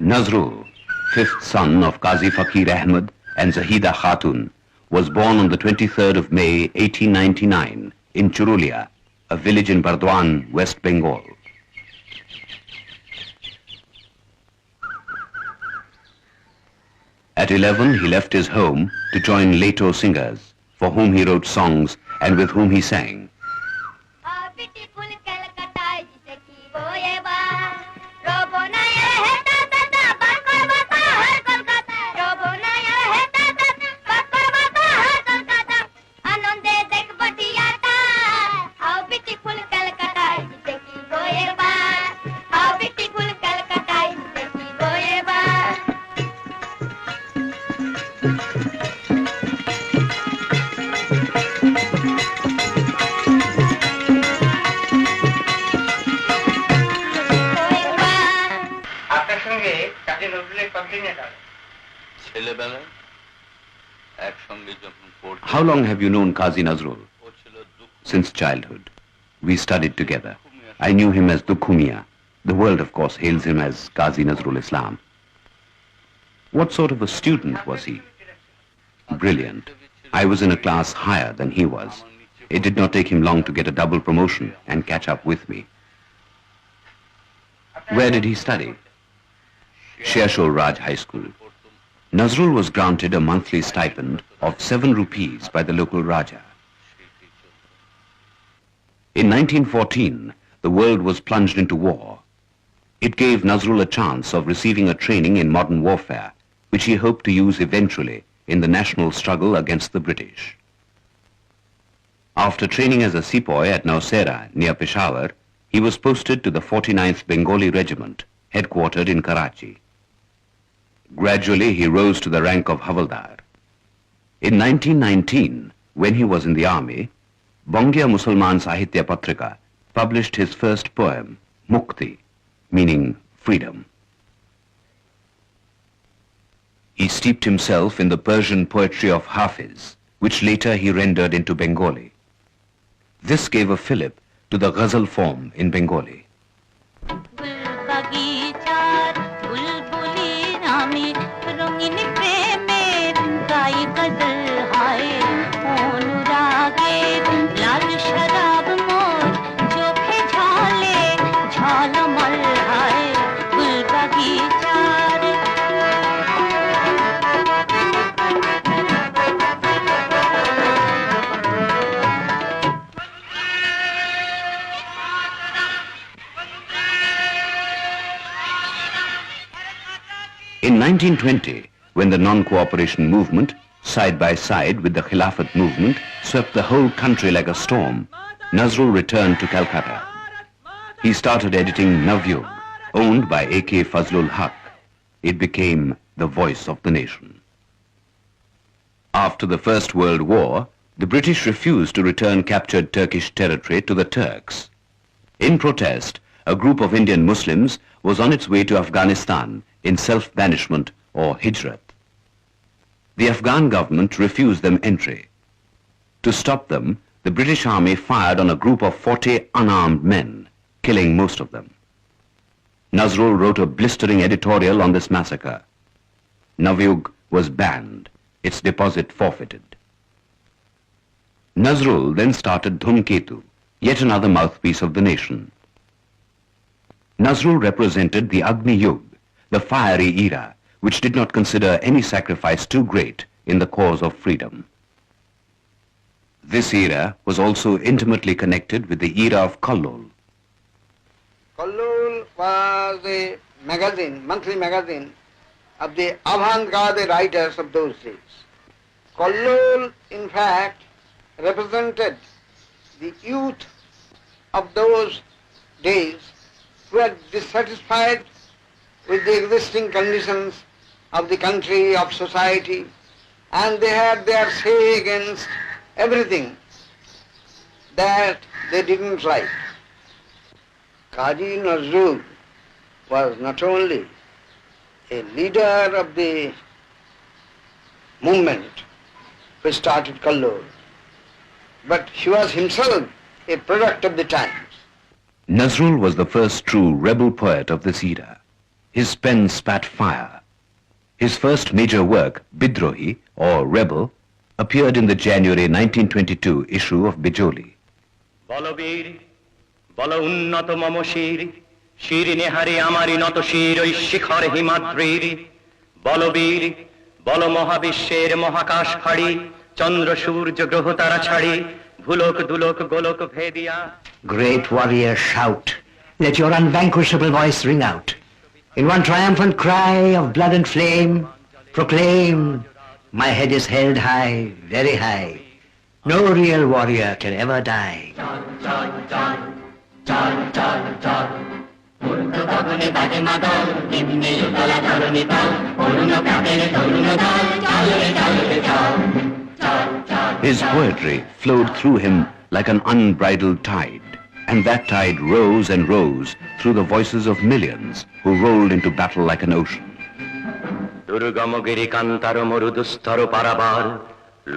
Nazrul, fifth son of Qazi Fakir Ahmed and Zahida Khatun, was born on the 23rd of May 1899 in Churulia, a village in Bardwan, West Bengal. At 11, he left his home to join Leto singers, for whom he wrote songs and with whom he sang. How long have you known Qazi Nazrul? Since childhood. We studied together. I knew him as Dukhumia. The world, of course, hails him as Qazi Nazrul Islam. What sort of a student was he? Brilliant. I was in a class higher than he was. It did not take him long to get a double promotion and catch up with me. Where did he study? Shershore Raj High School. Nazrul was granted a monthly stipend of 7 rupees by the local Raja. In 1914, the world was plunged into war. It gave Nazrul a chance of receiving a training in modern warfare, which he hoped to use eventually in the national struggle against the British. After training as a sepoy at Nausera, near Peshawar, he was posted to the 49th Bengali Regiment, headquartered in Karachi. Gradually, he rose to the rank of Havaldar. In 1919, when he was in the army, Bangiya Musalman Sahitya Patrika published his first poem, Mukti, meaning freedom. He steeped himself in the Persian poetry of Hafiz, which later he rendered into Bengali. This gave a fillip to the ghazal form in Bengali. In 1920, when the non-cooperation movement, side by side with the Khilafat movement, swept the whole country like a storm, Nazrul returned to Calcutta. He started editing Navyug, owned by A.K. Fazlul Haq. It became the voice of the nation. After the First World War, the British refused to return captured Turkish territory to the Turks. In protest, a group of Indian Muslims was on its way to Afghanistan in self-banishment or hijrat. The Afghan government refused them entry. To stop them, the British Army fired on a group of 40 unarmed men, killing most of them. Nazrul wrote a blistering editorial on this massacre. Navyug was banned, its deposit forfeited. Nazrul then started Dhumketu, yet another mouthpiece of the nation. Nazrul represented the Agni Yug, the fiery era, which did not consider any sacrifice too great in the cause of freedom. This era was also intimately connected with the era of Kallol. Kallol was a magazine, monthly magazine, of the avant-garde writers of those days. Kallol, in fact, represented the youth of those days who were dissatisfied with the existing conditions of the country, of society, and they had their say against everything that they didn't like. Qazi Nazrul was not only a leader of the movement which started Kallol, but he was himself a product of the times. Nazrul was the first true rebel poet of this era. his pen spat fire. His first major work, Bidrohi, or Rebel, appeared in the January 1922 issue of Bijoli. Balbir বল উন্নত মম শির শির নেহারে আমারি নত শির ওই শিখর হিমাদ্রির বলবীর বল মহাবিশ্বের মহাকাশ ফাড়ি চন্দ্র সূর্য গ্রহ তারা ছাড়ি ভুলক দুলক গোলক ভেদিয়া Great warrior, shout. Let your unvanquishable voice ring out. In one triumphant cry of blood and flame, proclaim, my head is held high, very high. No real warrior can ever die. His poetry flowed through him like an unbridled tide, and that tide rose and rose through the voices of millions who rolled into battle like an ocean. Durgamgiri কান্তার মরুদুস্তর পারাবার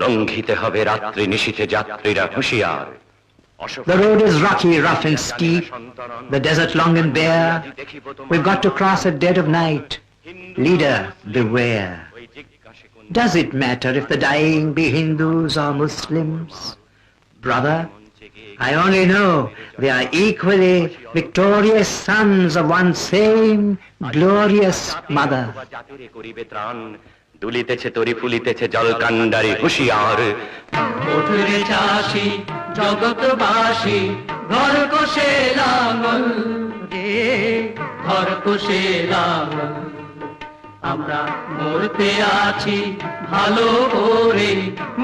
লঙ্ঘিতে হবে রাত্রি নিশীথে যাত্রীরা হুঁশিয়ার The road is rocky, rough and steep, the desert long and bare. We've got to cross at dead of night. Leader, beware. Does it matter if the dying be Hindus or Muslims? Brother, I only know they are equally victorious sons of one same glorious mother. দুলিতেছে তরি ফুলিতেছে জলকান্ডারি হুঁশিয়ার ওঠরে চাষি জগৎবাসী ঘর কষে লাঙল রে ঘর কষে লাঙল আমরা মরতে আছি ভালো করে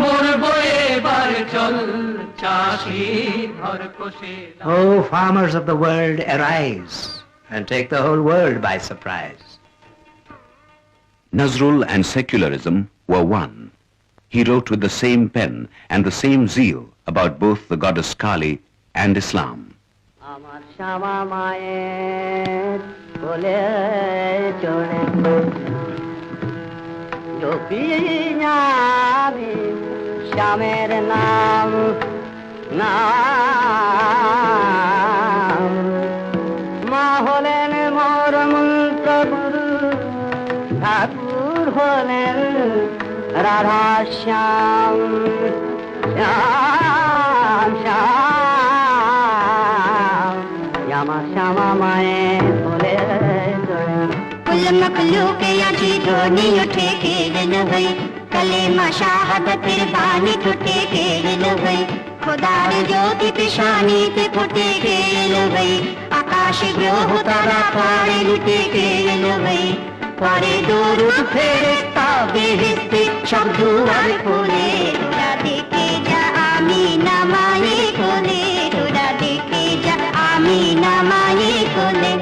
মরবো এবার চল চাষি ঘর কষে Oh, farmers of the world, arise and take the whole world by surprise. Nazrul and secularism were one. He wrote with the same pen and the same zeal about both the goddess Kali and Islam. আমার শ্যামা মায়ের বলে চলে জপিয়ামি শ্যামের নাম নাম মা হলেন মোর মন্ত্র গুরু ঠাকুর হলেন রাধা শ্যাম শ্যাম শ্যাম আমার শ্যামা মায়ের বলে कुल मखलूक याजी ध्वनि उठे केरल भई कलेमा शहादत बानी टूटे केरल भई खुदार ज्योति पिशानी ते फुटे केरल भई आकाश ग्रह तारा पारे लुटे केरल भई पारे दूर फेरता बेहिस्ते सब दुआर खोले তোরা দেখে যা আমি নামায়ে কোলে তোরা দেখে যা আমি নামায়ে কোলে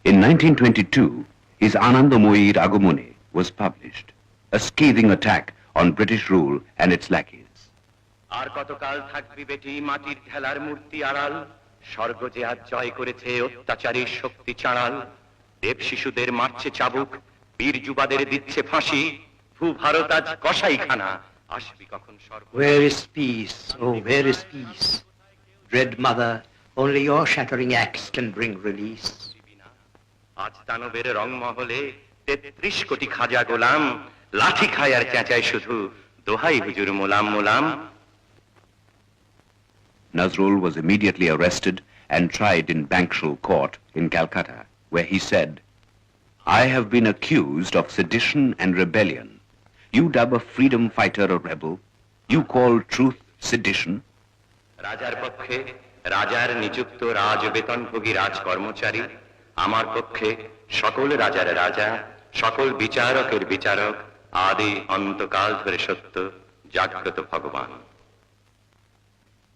In 1922, his Anandamoyir Agumone was published, a scathing attack on British rule and its lackeys. আর কতকাল থাকবি বেটি মাটির ঢেলার মূর্তি আড়াল স্বর্গ যে আজ জয় করেছে অত্যাচারী শক্তি চাড়াল দেব শিশুদের মারছে চাবুক বীর যুবাদের দিচ্ছে ফাঁসি ভূ ভারত আজ কসাইখানা আসবি কখন সর্ব Where is peace? Oh, where is peace? Dread mother, only your shattering axe can bring release. আজ দানবের রংমহলে ৩৩ কোটি খাজা গোলাম লাঠি খায় আর চেঁচায় শুধু দোহাই হুজুর মোলাম মোলাম Nazrul was immediately arrested and tried in Bankshal Court in Calcutta, where he said, I have been accused of sedition and rebellion. You dub a freedom fighter a rebel. You call truth sedition. রাজার পক্ষে রাজার নিযুক্ত রাজবেতনভোগী রাজ কর্মচারী আমার পক্ষে সকল রাজার রাজা সকল বিচারকের বিচারক আদি অন্তকাল ধরে সত্য জাগ্রত ভগবান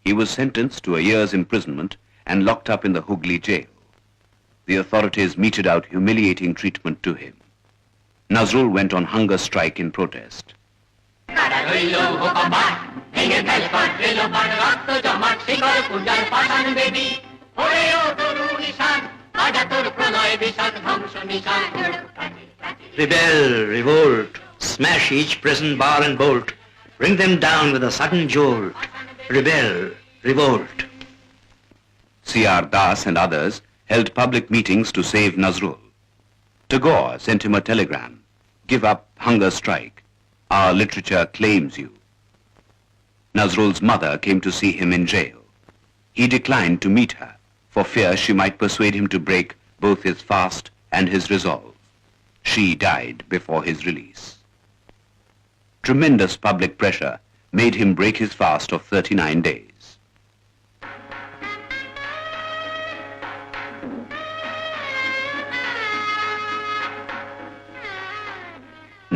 He was sentenced to a year's imprisonment and locked up in the Hooghly jail. The authorities meted out humiliating treatment to him. Nazrul went on hunger strike in protest. Rebel, revolt, smash each prison bar and bolt, bring them down with a sudden jolt. Rebel, revolt. C.R. Das and others held public meetings to save Nazrul. Tagore sent him a telegram, "Give up hunger strike. Our literature claims you." Nazrul's mother came to see him in jail. He declined to meet her for fear she might persuade him to break both his fast and his resolve. She died before his release. Tremendous public pressure made him break his fast of 39 days.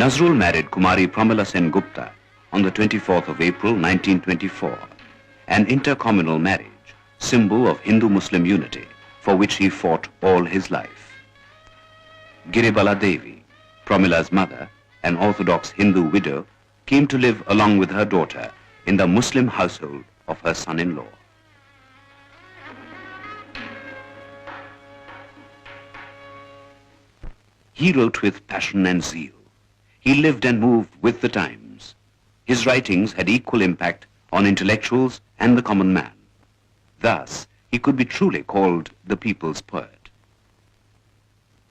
Nazrul married Kumari Pramila Sen Gupta on the 24th of April 1924, an intercommunal marriage, symbol of Hindu-Muslim unity, for which he fought all his life. Giribala Devi, Pramila's mother, an Orthodox Hindu widow, came to live along with her daughter in the Muslim household of her son-in-law. He wrote with passion and zeal. He lived and moved with the times. His writings had equal impact on intellectuals and the common man. Thus, he could be truly called the people's poet.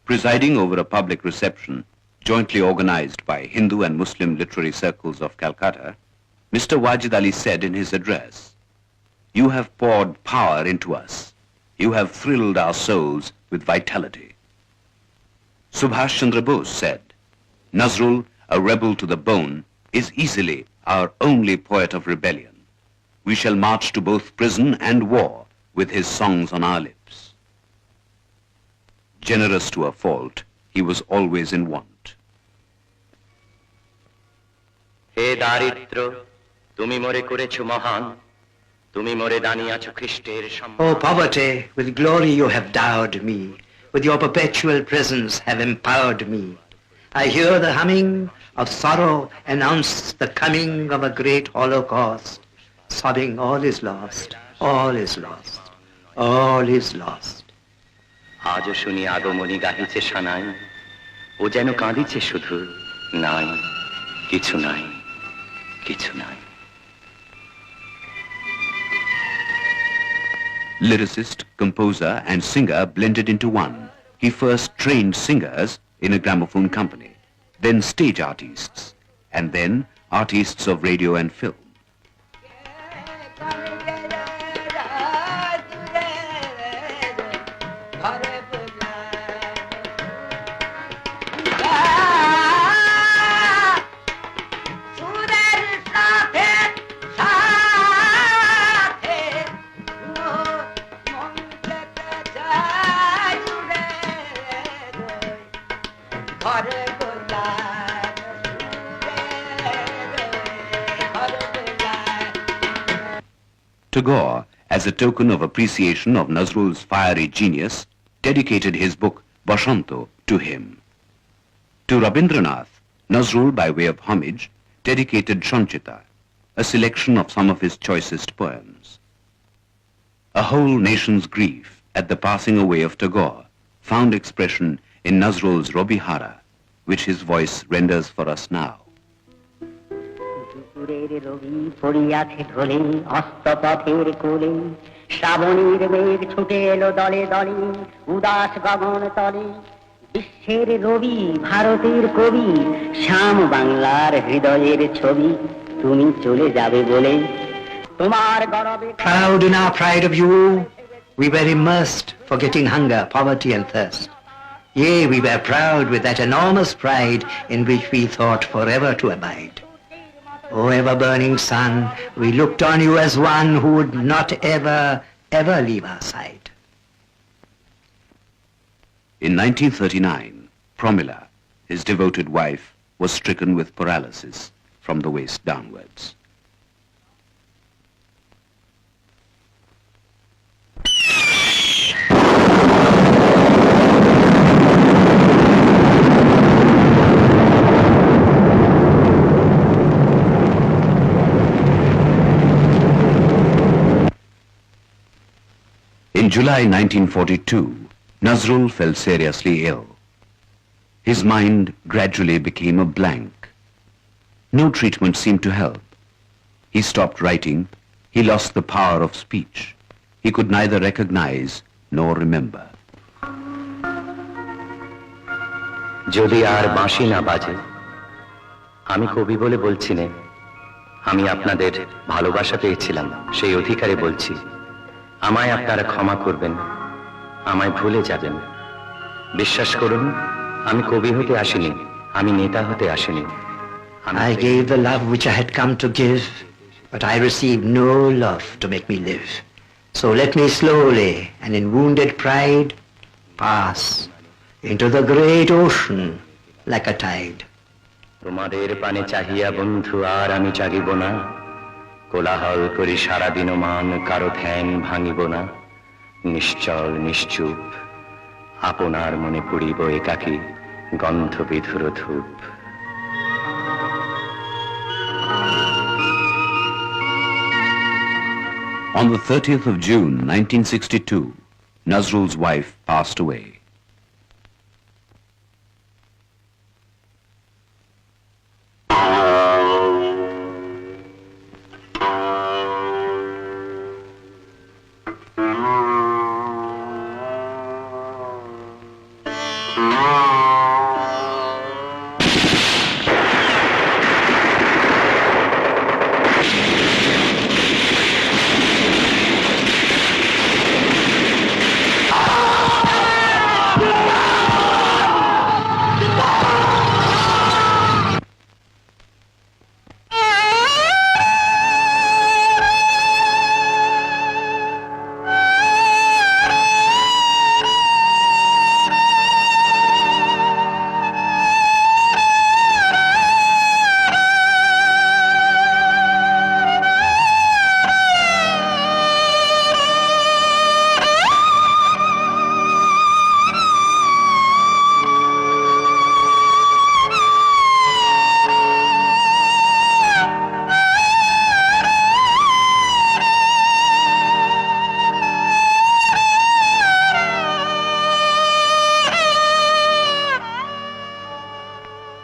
Presiding over a public reception jointly organized by Hindu and Muslim literary circles of Calcutta, Mr. Wajid Ali said in his address, "You have poured power into us. You have thrilled our souls with vitality." Subhash Chandra Bose said, "Nazrul, a rebel to the bone, is easily our only poet of rebellion. We shall march to both prison and war with his songs on our lips." Generous to a fault, he was always in want. হে দারিদ্র, তুমি মোরে করেছো মহান, তুমি মোরে দানিয়াছো খ্রিস্টের সম্মান। O poverty, with glory you have dowered me, with your perpetual presence have empowered me. I hear the humming of sorrow announce the coming of a great holocaust, sobbing all is lost, all is lost, all is lost. আজও শুনি আগমনী গাহিছে সানাই, ও যেন কাঁদিছে শুধু, নাই কিছু নাই, কিছু নাই। Lyricist, composer, and singer blended into one. He first trained singers in a gramophone company, then stage artists, and then artists of radio and film. Tagore, as a token of appreciation of Nazrul's fiery genius, dedicated his book Bashanto to him. To Rabindranath, Nazrul, by way of homage, dedicated Sanchita, a selection of some of his choicest poems. A whole nation's grief at the passing away of Tagore found expression in Nazrul's Robihara, which his voice renders for us now. দুপুরের রবি পড়িয়াছে ঢলে অস্তপথের কোলে, শ্রাবণীর মেঘ ছুটে এলো দলে দলে উদাস গগন তলে। বিশ্বের রবি ভারতের কবি, শ্যাম বাংলার হৃদয়ের ছবি, তুমি চলে যাবে বলে তোমার গরবে। Proud in our pride of you, we were immersed, forgetting hunger, poverty, and thirst. Yea, we were proud with that enormous pride in which we thought forever to abide. O ever-burning sun, we looked on you as one who would not ever, ever leave our side. In 1939, Pramila, his devoted wife, was stricken with paralysis from the waist downwards. In July 1942, Nazrul fell seriously ill. His mind gradually became a blank. No treatment seemed to help. He stopped writing. He lost the power of speech. He could neither recognize nor remember. যদি আর বাঁশি না বাজে, আমি কবি বলে বলছি না, আমি আপনাদের ভালোবাসা পেয়েছিলাম, সেই অধিকারে বলছি, আমায় আপনারা ক্ষমা করবেন, আমায় ভুলে যাবেন। বিশ্বাস করুন, আমি কবি হতে আসিনি, আমি নেতা হতে আসিনি। I gave the love which I had come to give, but I received no love to make me live. So let me slowly and in wounded pride pass into the great ocean like a tide. তোমাদের পানে চাহিয়া বন্ধু আর আমি জাগিব না, কোলাহল করি সারাদিন মান, কারো ধ্যান ভাঙিব না। নিশ্চল নিশ্চুপ আপনার মনে পুড়িব একাকী গন্ধ বিধুর ধূপ। On the 30th of June 1962, Nazrul's wife passed away.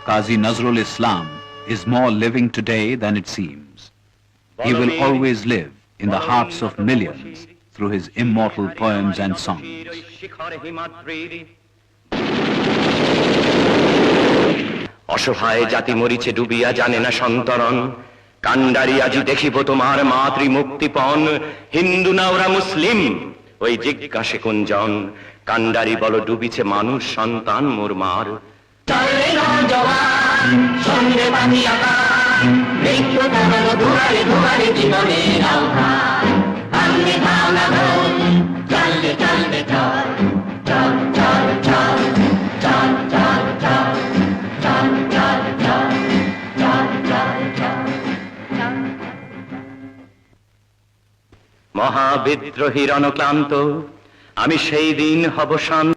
Qazi Nazrul Islam is more living today than it seems. He will always live in the hearts of millions through his immortal poems and songs. অসহায় জাতি মরিছে ডুবিয়া, জানে না সন্তরণ, কান্ডারি আজি দেখিব তোমার মাতৃ মুক্তিপণ। হিন্দু না ওরা মুসলিম, ওই জিজ্ঞাসে কুঞ্জন, কান্ডারি বল ডুবিছে মানুষ সন্তান মোর মার। চলে নওজওয়ান, সঙ্গে পাখি আকাশ, মৃত্যু তরল ধুয়ারে ধুয়ারে জীবনের আহ্বান। ভাঙলে ভাঙা ঘর, চললে চললে চল, চল চল চল, চল চল চল, চল চল চল, চল চল চল। মহাবিদ্রোহী রণক্লান্ত, আমি সেই দিন হব শান্ত।